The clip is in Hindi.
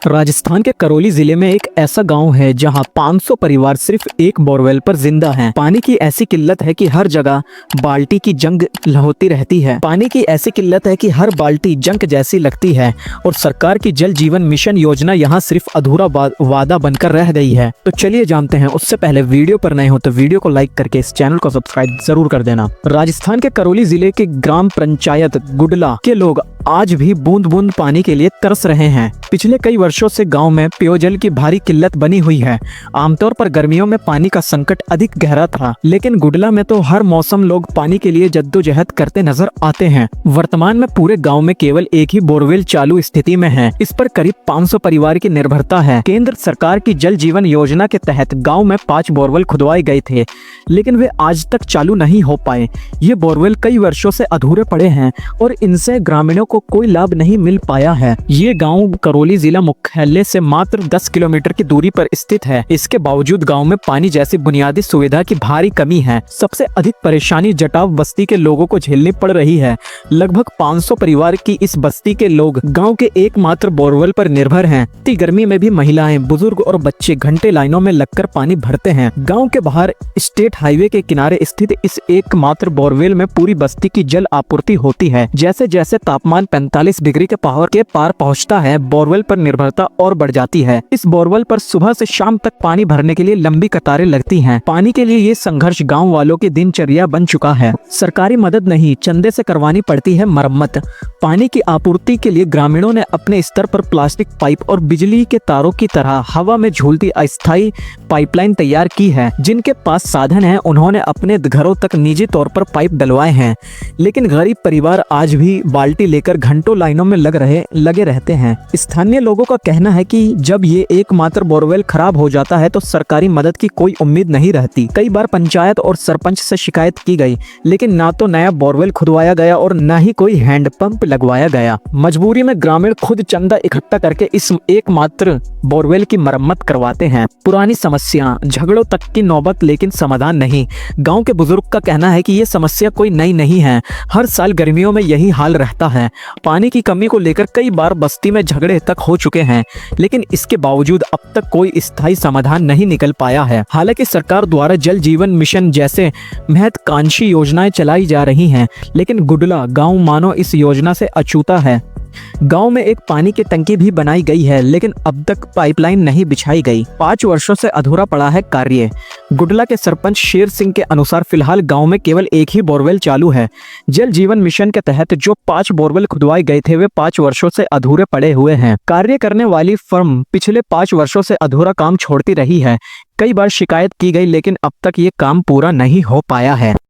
राजस्थान के करौली जिले में एक ऐसा गांव है जहां 500 परिवार सिर्फ एक बोरवेल पर जिंदा हैं। पानी की ऐसी किल्लत है कि हर जगह बाल्टी की जंग होती रहती है। पानी की ऐसी किल्लत है कि हर बाल्टी जंग जैसी लगती है और सरकार की जल जीवन मिशन योजना यहां सिर्फ अधूरा वादा बनकर रह गई है। तो चलिए जानते हैं। उससे पहले वीडियो पर नए हो तो वीडियो को लाइक करके इस चैनल को सब्सक्राइब जरूर कर देना। राजस्थान के करौली जिले के ग्राम पंचायत गुडला के लोग आज भी बूंद बूंद पानी के लिए तरस रहे हैं। पिछले कई वर्षों से गांव में पेयजल की भारी किल्लत बनी हुई है। आमतौर पर गर्मियों में पानी का संकट अधिक गहरा था, लेकिन गुडला में तो हर मौसम लोग पानी के लिए जद्दोजहद करते नजर आते हैं। वर्तमान में पूरे गांव में केवल एक ही बोरवेल चालू स्थिति में है। इस पर करीब 500 परिवार की निर्भरता है। केंद्र सरकार की जल जीवन योजना के तहत गाँव में 5 बोरवेल खुदवाए गए थे, लेकिन वे आज तक चालू नहीं हो पाए। ये बोरवेल कई वर्षों से अधूरे पड़े हैं और इनसे ग्रामीणों को कोई लाभ नहीं मिल पाया है। ये गांव करौली जिला मुख्यालय से मात्र 10 किलोमीटर की दूरी पर स्थित है। इसके बावजूद गांव में पानी जैसी बुनियादी सुविधा की भारी कमी है। सबसे अधिक परेशानी जटाव बस्ती के लोगों को झेलनी पड़ रही है। लगभग 500 परिवार की इस बस्ती के लोग गांव के एकमात्र बोरवेल पर निर्भर हैं। इतनी गर्मी में भी महिलाएं, बुजुर्ग और बच्चे घंटे लाइनों में लगकर पानी भरते हैं। गाँव के बाहर स्टेट हाईवे के किनारे स्थित इस एकमात्र बोरवेल में पूरी बस्ती की जल आपूर्ति होती है। जैसे जैसे तापमान 45 डिग्री के पार पहुंचता है, बोरवेल पर निर्भरता और बढ़ जाती है। इस बोरवेल पर सुबह से शाम तक पानी भरने के लिए लंबी कतारें लगती हैं। पानी के लिए ये संघर्ष गांव वालों की दिनचर्या बन चुका है। सरकारी मदद नहीं, चंदे से करवानी पड़ती है मरम्मत। पानी की आपूर्ति के लिए ग्रामीणों ने अपने स्तर पर प्लास्टिक पाइप और बिजली के तारों की तरह हवा में झूलती अस्थायी पाइपलाइन तैयार की है। जिनके पास साधन है, उन्होंने अपने घरों तक निजी तौर पर पाइप डलवाए हैं, लेकिन गरीब परिवार आज भी बाल्टी लेकर घंटों लाइनों में लगे रहते हैं। स्थानीय लोगों का कहना है कि जब ये एकमात्र बोरवेल खराब हो जाता है तो सरकारी मदद की कोई उम्मीद नहीं रहती। कई बार पंचायत और सरपंच से शिकायत की गई, लेकिन ना तो नया बोरवेल खुदवाया गया और न ही कोई हैंडपंप लगवाया गया। मजबूरी में ग्रामीण खुद चंदा इकट्ठा करके इस एकमात्र बोरवेल की मरम्मत करवाते हैं। पुरानी समस्या, झगड़ों तक की नौबत, लेकिन समाधान नहीं। गाँव के बुजुर्ग का कहना है कि ये समस्या कोई नई नहीं है। हर साल गर्मियों में यही हाल रहता है। पानी की कमी को लेकर कई बार बस्ती में झगड़े तक हो चुके हैं, लेकिन इसके बावजूद अब तक कोई स्थायी समाधान नहीं निकल पाया है। हालांकि सरकार द्वारा जल जीवन मिशन जैसे महत्वाकांक्षी योजनाएं चलाई जा रही हैं, लेकिन गुडला गांव मानो इस योजना से अछूता है। गांव में एक पानी की टंकी भी बनाई गई है, लेकिन अब तक पाइपलाइन नहीं बिछाई गई। 5 वर्षों से अधूरा पड़ा है कार्य। गुडला के सरपंच शेर सिंह के अनुसार फिलहाल गांव में केवल एक ही बोरवेल चालू है। जल जीवन मिशन के तहत जो 5 बोरवेल खुदवाए गए थे, वे 5 वर्षों से अधूरे पड़े हुए हैं। कार्य करने वाली फर्म पिछले 5 वर्षों से अधूरा काम छोड़ती रही है। कई बार शिकायत की गई, लेकिन अब तक ये काम पूरा नहीं हो पाया है।